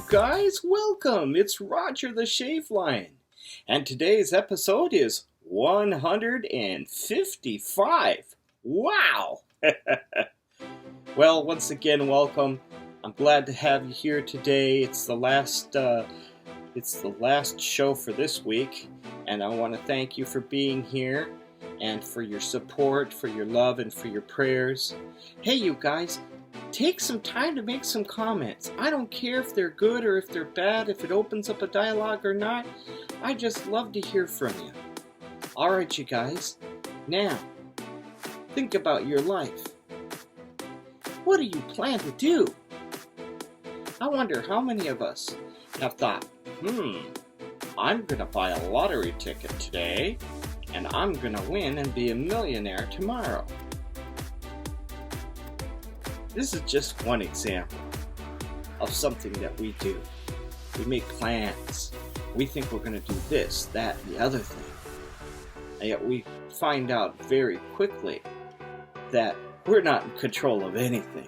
guys, welcome. It's Roger the Shave Lion, and today's episode is 155. Wow! Well, once again, welcome. I'm glad to have you here today. It's the last show for this week, and I want to thank you for being here and for your support, for your love, and for your prayers. Hey, you guys. Take some time to make some comments. I don't care if they're good or if they're bad, if it opens up a dialogue or not. I just love to hear from you. Alright, you guys. Now, think about your life. What do you plan to do? I wonder how many of us have thought, I'm going to buy a lottery ticket today, and I'm going to win and be a millionaire tomorrow. This is just one example of something that we do. We make plans. We think we're going to do this, that, and the other thing. And yet we find out very quickly that we're not in control of anything.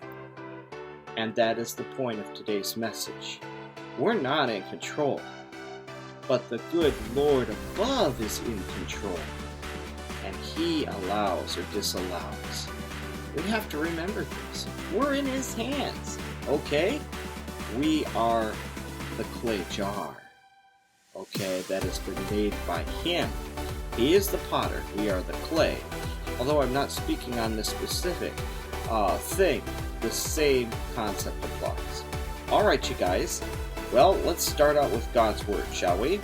And that is the point of today's message. We're not in control, but the good Lord above is in control. And He allows or disallows. We have to remember this. We're in His hands, okay? We are the clay jar, okay, that has been made by Him. He is the potter, we are the clay. Although I'm not speaking on this specific thing, the same concept applies. Alright, you guys, well, let's start out with God's Word, shall we?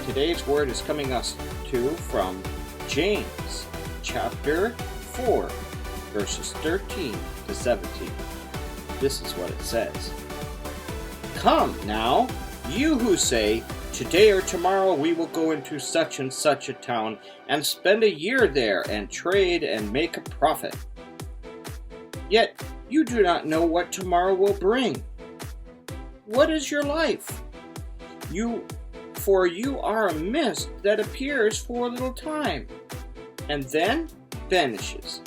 Today's Word is coming us from James, chapter 4. Verses 13 to 17. This is what it says. Come now, you who say, today or tomorrow we will go into such and such a town and spend a year there and trade and make a profit. Yet you do not know what tomorrow will bring. What is your life? For you are a mist that appears for a little time and then vanishes.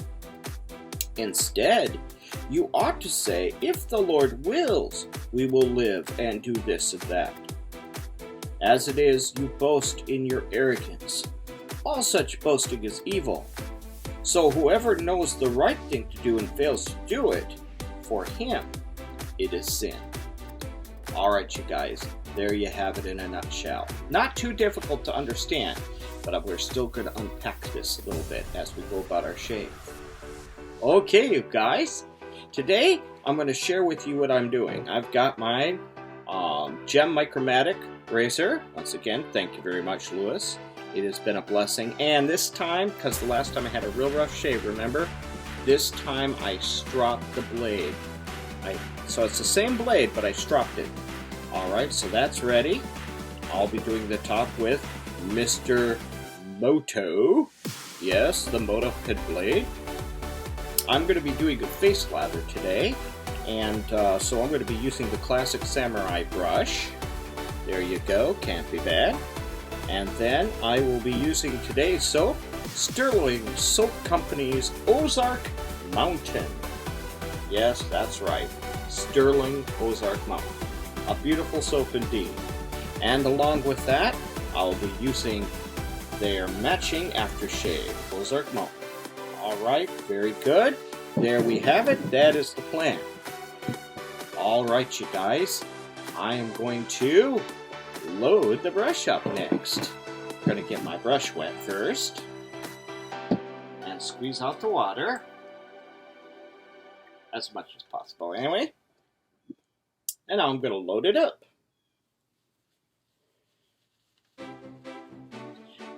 Instead, you ought to say, if the Lord wills, we will live and do this and that. As it is, you boast in your arrogance. All such boasting is evil. So whoever knows the right thing to do and fails to do it, for him it is sin. Alright, you guys, there you have it in a nutshell. Not too difficult to understand, but we're still going to unpack this a little bit as we go about our shave. Okay, you guys, today I'm going to share with you what I'm doing. I've got my Gem Micromatic razor. Once again, thank you very much, Lewis. It has been a blessing. And this time, because the last time I had a real rough shave, remember? This time I stropped the blade. So it's the same blade, but I stropped it. Alright, so that's ready. I'll be doing the top with Mr. Moto. Yes, the Moto head blade. I'm going to be doing a face lather today, and so I'm going to be using the classic samurai brush. There you go, can't be bad. And then I will be using today's soap, Stirling Soap Company's Ozark Mountain. Yes, that's right, Stirling Ozark Mountain. A beautiful soap indeed. And along with that, I'll be using their matching Aftershave, Ozark Mountain. Alright, very good. There we have it. That is the plan. Alright, you guys. I am going to load the brush up next. I'm going to get my brush wet first. And squeeze out the water. As much as possible, anyway. And now I'm going to load it up.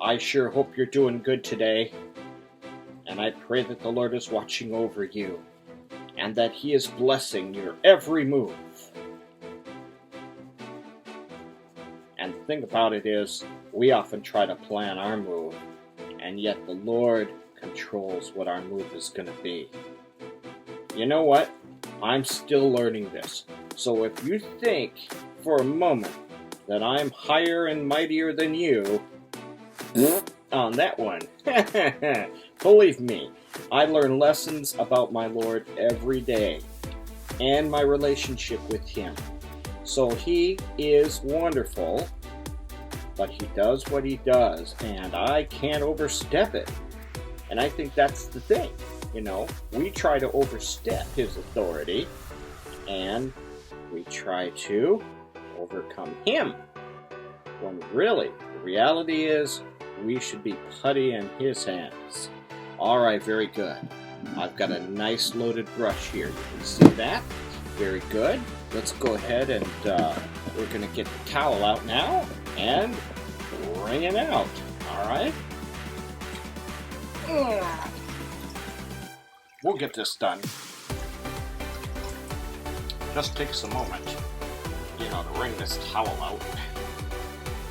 I sure hope you're doing good today. And I pray that the Lord is watching over you, and that He is blessing your every move. And the thing about it is, we often try to plan our move, and yet the Lord controls what our move is going to be. You know what? I'm still learning this. So if you think for a moment that I'm higher and mightier than you, on that one, believe me, I learn lessons about my Lord every day and my relationship with Him. So he is wonderful, but he does what he does, and I can't overstep it. And I think that's the thing. We try to overstep his authority, and we try to overcome him. When really, the reality is, we should be putty in his hands. Alright, very good. I've got a nice loaded brush here. You can see that. Very good. Let's go ahead and we're going to get the towel out now and wring it out. Alright? We'll get this done. Just takes a moment, to wring this towel out.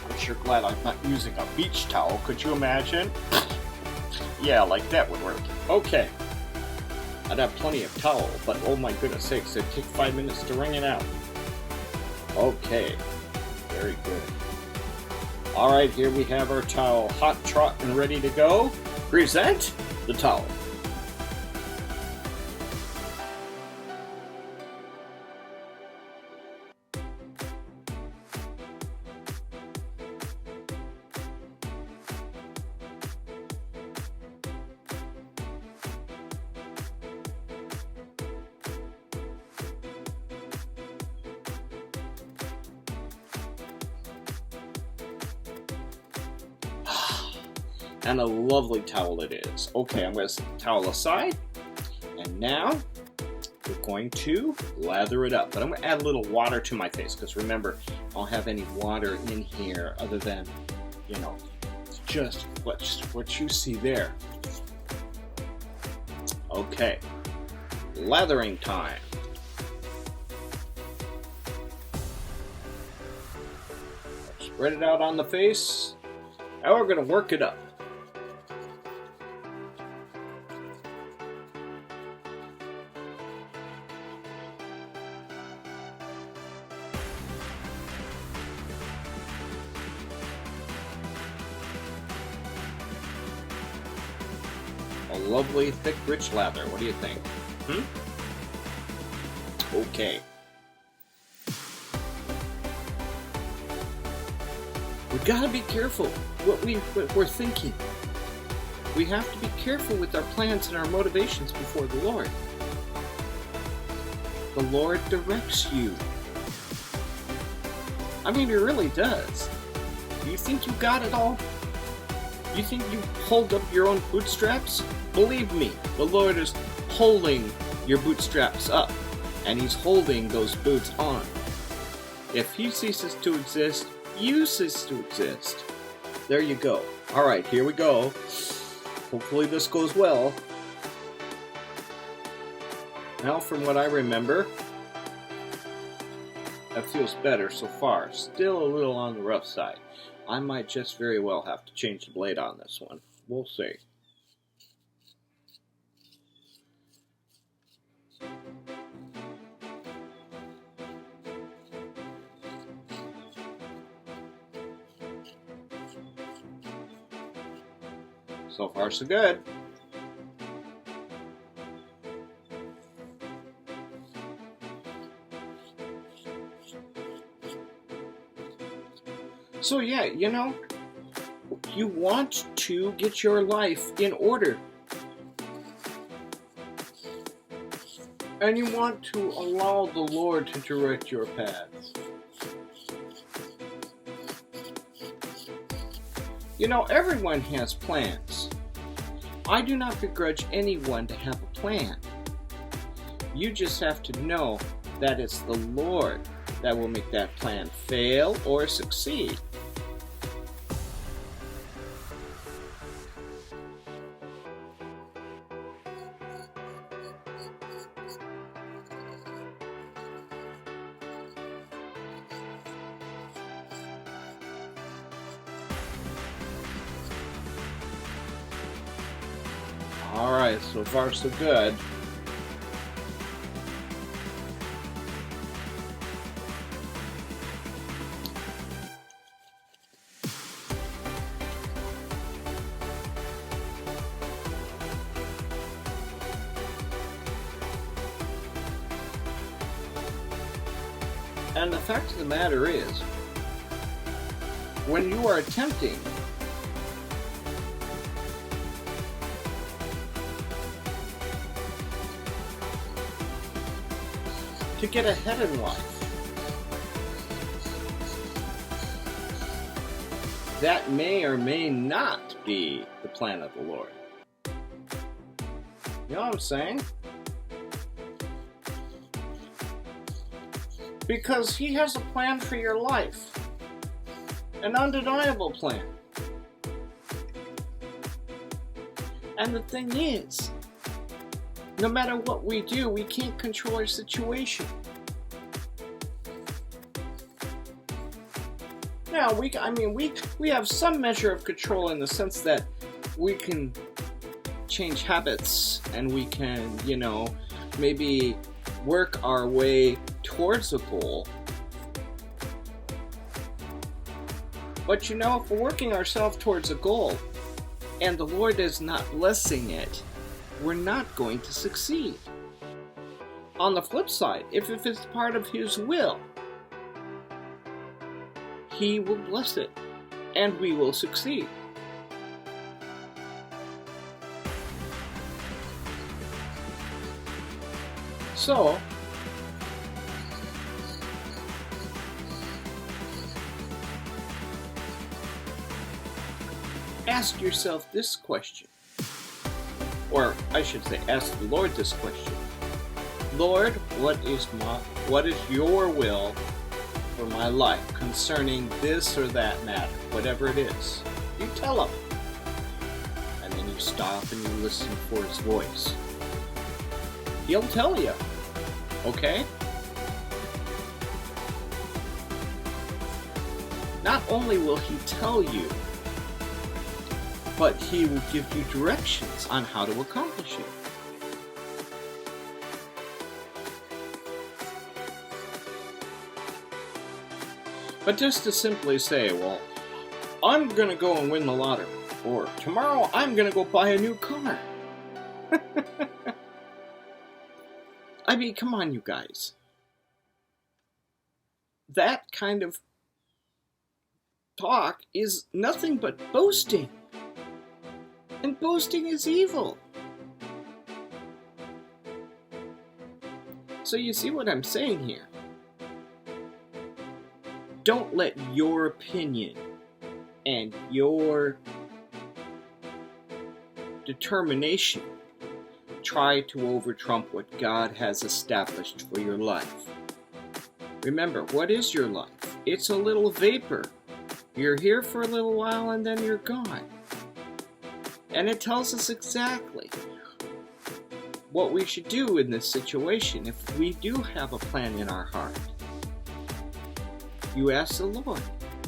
I'm sure glad I'm not using a beach towel. Could you imagine? Yeah, like that would work. Okay. I'd have plenty of towel, but oh my goodness sakes, it'd take 5 minutes to wring it out. Okay. Very good. Alright, here we have our towel hot, trot, and ready to go. Present the towel. And a lovely towel it is. Okay, I'm going to set the towel aside. And now, we're going to lather it up. But I'm going to add a little water to my face. Because remember, I don't have any water in here other than, just what you see there. Okay. Lathering time. Spread it out on the face. Now we're going to work it up. A lovely, thick, rich lather. What do you think? Okay. We gotta be careful what we're thinking. We have to be careful with our plans and our motivations before the Lord. The Lord directs you. I mean, He really does. You think you got it all? You think you pulled up your own bootstraps? Believe me, the Lord is holding your bootstraps up, and He's holding those boots on. If He ceases to exist, you cease to exist. There you go. Alright, here we go. Hopefully this goes well. Now, from what I remember, that feels better so far. Still a little on the rough side. I might just very well have to change the blade on this one. We'll see. So far, so good. So yeah, you want to get your life in order. And you want to allow the Lord to direct your paths. Everyone has plans. I do not begrudge anyone to have a plan. You just have to know that it's the Lord that will make that plan fail or succeed. Alright, so far so good. And the fact of the matter is, when you are attempting to get ahead in life, that may or may not be the plan of the Lord. You know what I'm saying? Because He has a plan for your life. An undeniable plan. And the thing is, no matter what we do, we can't control our situation. Now, we have some measure of control in the sense that we can change habits and we can, maybe work our way towards a goal. But if we're working ourselves towards a goal and the Lord is not blessing it, we're not going to succeed. On the flip side, if it's part of His will, He will bless it and we will succeed. So, ask yourself this question. Or I should say, ask the Lord this question. Lord, what is your will for my life concerning this or that matter, whatever it is? You tell Him. And then you stop and you listen for His voice. He'll tell you. Okay? Not only will He tell you, but He will give you directions on how to accomplish it. But just to simply say, well, I'm going to go and win the lottery, or tomorrow I'm going to go buy a new car. Come on, you guys. That kind of talk is nothing but boasting. And boasting is evil. So you see what I'm saying here? Don't let your opinion and your determination try to over-trump what God has established for your life. Remember, what is your life? It's a little vapor. You're here for a little while and then you're gone. And it tells us exactly what we should do in this situation if we do have a plan in our heart. You ask the Lord,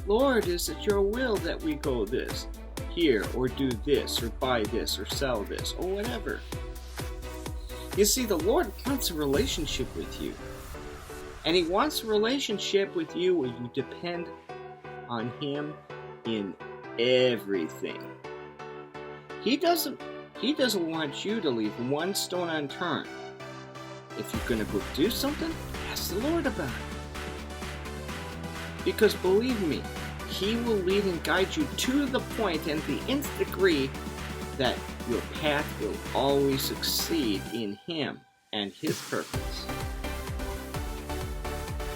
Lord, is it your will that we go here, or do this, or buy this, or sell this, or whatever? You see, the Lord wants a relationship with you. And He wants a relationship with you where you depend on Him in everything. He doesn't want you to leave one stone unturned. If you're going to go do something, ask the Lord about it. Because believe me, He will lead and guide you to the point and the nth degree that your path will always succeed in Him and His purpose.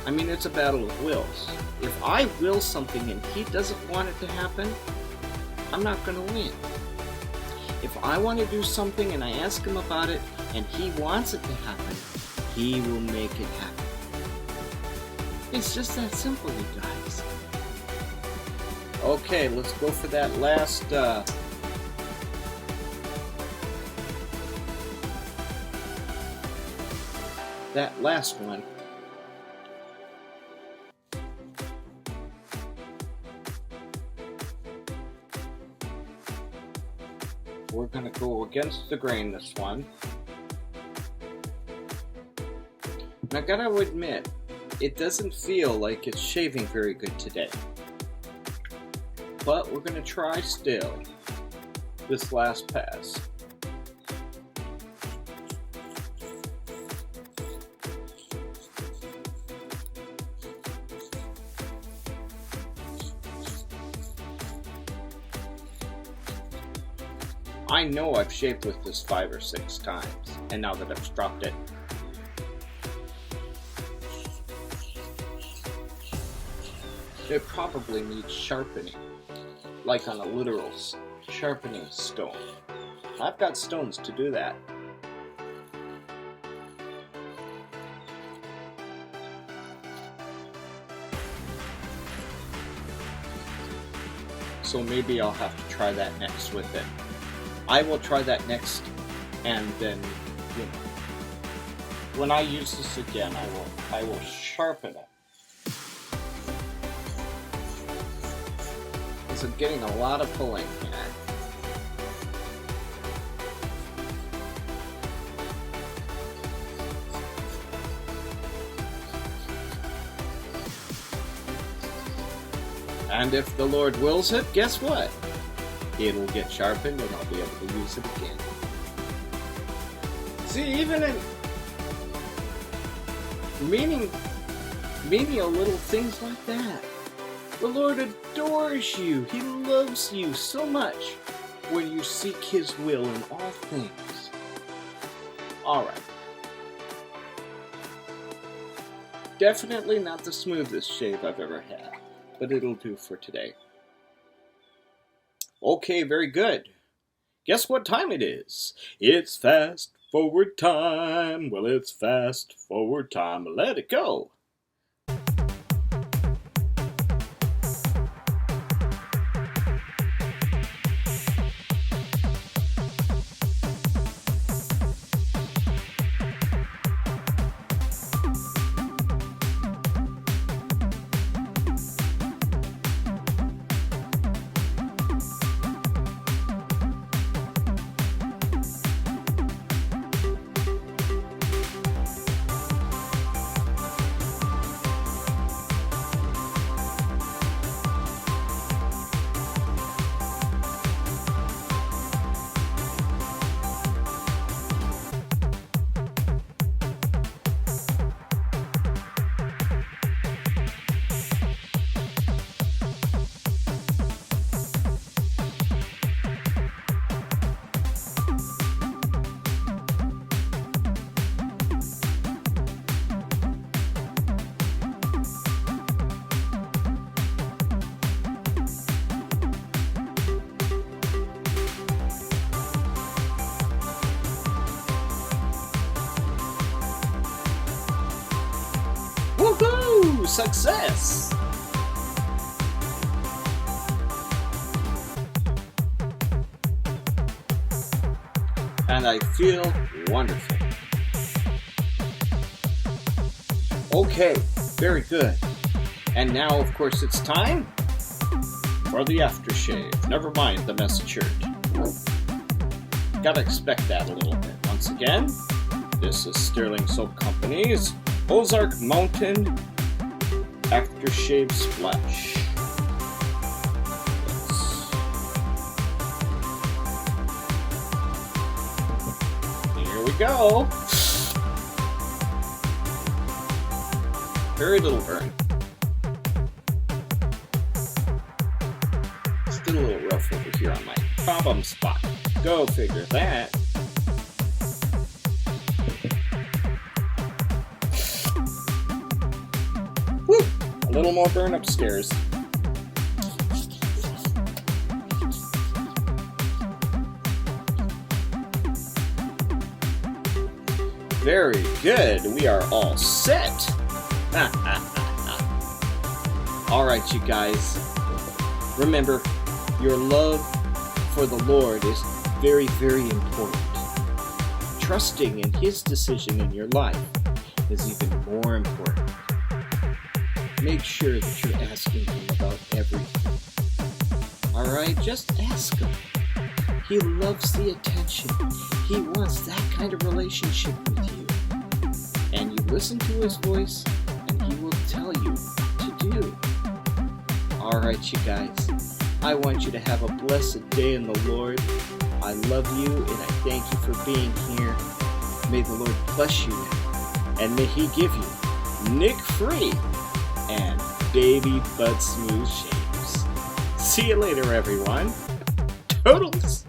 It's a battle of wills. If I will something and He doesn't want it to happen, I'm not going to win. If I want to do something and I ask Him about it and He wants it to happen, He will make it happen. It's just that simple, you guys. Okay, let's go for that last one. We're going to go against the grain this one. And I gotta admit, it doesn't feel like it's shaving very good today. But we're going to try still this last pass. I know I've shaved with this 5 or 6 times, and now that I've dropped it, it probably needs sharpening, like on a literal sharpening stone. I've got stones to do that. So maybe I'll have to try that next with it. I will try that next, and then, you know, when I use this again, I will sharpen it. Because I'm getting a lot of pulling here. And if the Lord wills it, guess what? It'll get sharpened and I'll be able to use it again. See, even in menial little things like that, the Lord adores you. He loves you so much when you seek His will in all things. Alright. Definitely not the smoothest shave I've ever had, but it'll do for today. Okay, very good. Guess what time it is? It's fast forward time. Well, it's fast forward time. Let it go. Woohoo! Success! And I feel wonderful. Okay, very good. And now, of course, it's time for the aftershave. Never mind the message shirt. Gotta expect that a little bit. Once again, this is Stirling Soap Company's Ozark Mountain Aftershave Splash. Here we go. Very little burn. Still a little rough over here on my problem spot. Go figure that. Woo! A little more burn upstairs. Very good. We are all set. All right, you guys. Remember, your love for the Lord is very, very important. Trusting in His decision in your life is even more important. Make sure that you're asking Him about everything. All right, just ask Him. He loves the attention. He wants that kind of relationship with you. And you listen to His voice, and He will tell you what to do. All right, you guys. I want you to have a blessed day in the Lord. I love you, and I thank you for being here. May the Lord bless you, and may He give you nick-free and baby butt smooth shaves. See you later, everyone. Toodles!